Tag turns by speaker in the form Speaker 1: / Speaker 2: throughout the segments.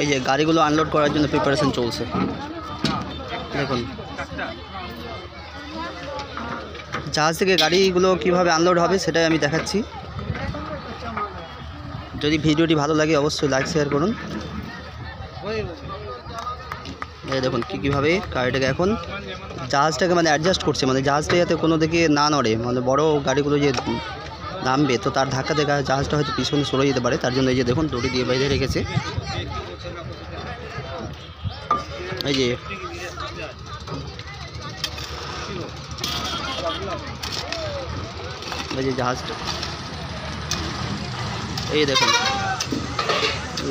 Speaker 1: এই যে গাড়িগুলো আনলোড করার জন্য প্রিপারেশন চলছে। দেখুন জাহাজ থেকে গাড়িগুলো কিভাবে আনলোড হবে সেটাই আমি দেখাচ্ছি। যদি ভিডিওটি ভালো লাগে অবশ্যই লাইক শেয়ার করুন। এই দেখুন কীভাবে গাড়িটাকে এখন জাহাজটাকে মানে অ্যাডজাস্ট করছে, মানে জাহাজটা যাতে কোনো দিকে না নড়ে, মানে বড় গাড়িগুলো যে নামবে তো তার ধাক্কা থেকে জাহাজটা হয়তো পিছনে সরে যেতে পারে, তার জন্য এই যে দেখুন দড়ি দিয়ে বেঁধে রেখেছে। এই যে জাহাজটা, এই দেখুন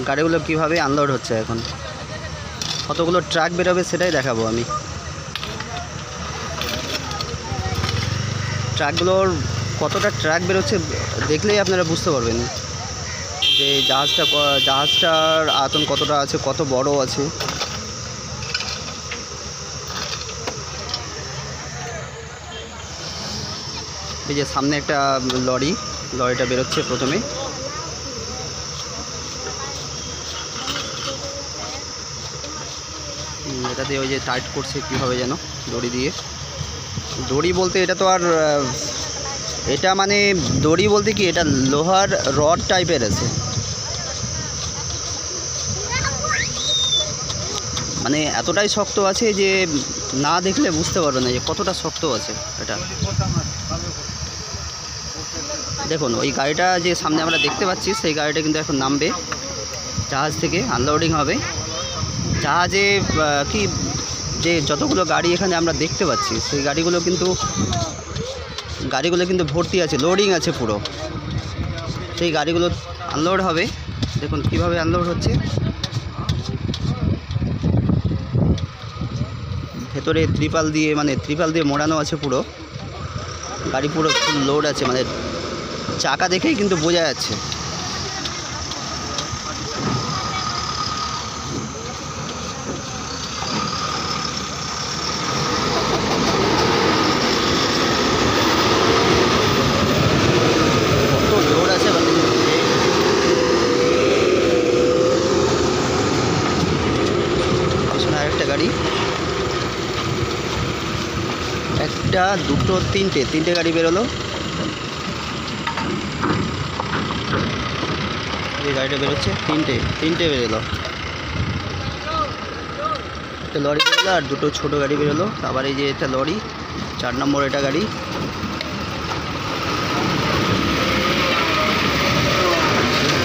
Speaker 1: গাড়িগুলো কিভাবে আনলোড হচ্ছে। এখন কতগুলো ট্রাক বেরোবে সেটাই দেখাবো আমি। ট্রাকগুলোর কতটা ট্রাক বেরোচ্ছে দেখলেই আপনারা বুঝতে পারবেন যে জাহাজটার আয়তন কতটা আছে, কত বড় আছে। এই যে সামনে একটা লরিটা বেরোচ্ছে প্রথমে। এটা দিয়ে ওই যে টাইট করছে কীভাবে যেন দড়ি দিয়ে। দড়ি বলতে এটা তো আর এটা মানে দড়ি বলতে কি এটা লোহার রড টাইপের আছে, মানে এতটাই শক্ত আছে যে না দেখলে বুঝতে পারবে না যে কতটা শক্ত আছে এটা। দেখুন ওই গাড়িটা যে সামনে আমরা দেখতে পাচ্ছি সেই গাড়িটা কিন্তু এখন নামবে, জাহাজ থেকে আনলোডিং হবে। জাহাজে কি যে যতগুলো গাড়ি এখানে আমরা দেখতে পাচ্ছি সেই গাড়িগুলো কিন্তু ভর্তি আছে, লোডিং আছে পুরো। সেই গাড়িগুলো আনলোড হবে। দেখুন কিভাবে আনলোড হচ্ছে। ভেতরে ত্রিপাল দিয়ে মোড়ানো আছে পুরো, গাড়ি পুরো ফুল লোড আছে, মানে চাকা দেখেই কিন্তু বোঝা যাচ্ছে। কত লোড আছে পিছনে আরেকটা গাড়ি, একটা দুটো তিনটে গাড়ি বেরোলো। এই গাড়িটা বেরোচ্ছে তিনটে বেরোলো। একটা লরি বেরোলো আর দুটো ছোটো গাড়ি বেরোলো। আবার এই যে এটা লরি, 4 নম্বর এটা গাড়ি।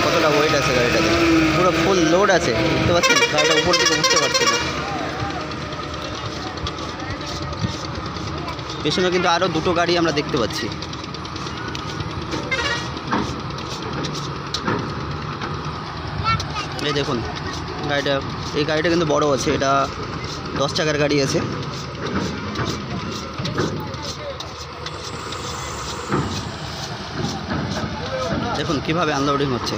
Speaker 1: কতটা ওয়েট আছে গাড়িটাতে, পুরো ফুল লোড আছে, বুঝতে পারছেন? গাড়িটা উপর থেকে উঠতে পারছে না। পেছনে কিন্তু আরও দুটো গাড়ি আমরা দেখতে পাচ্ছি। এই দেখুন এই গাড়িটা কিন্তু বড় আছে, এটা 10 চাকার গাড়ি আছে। দেখুন কিভাবে আনলোডিং হচ্ছে।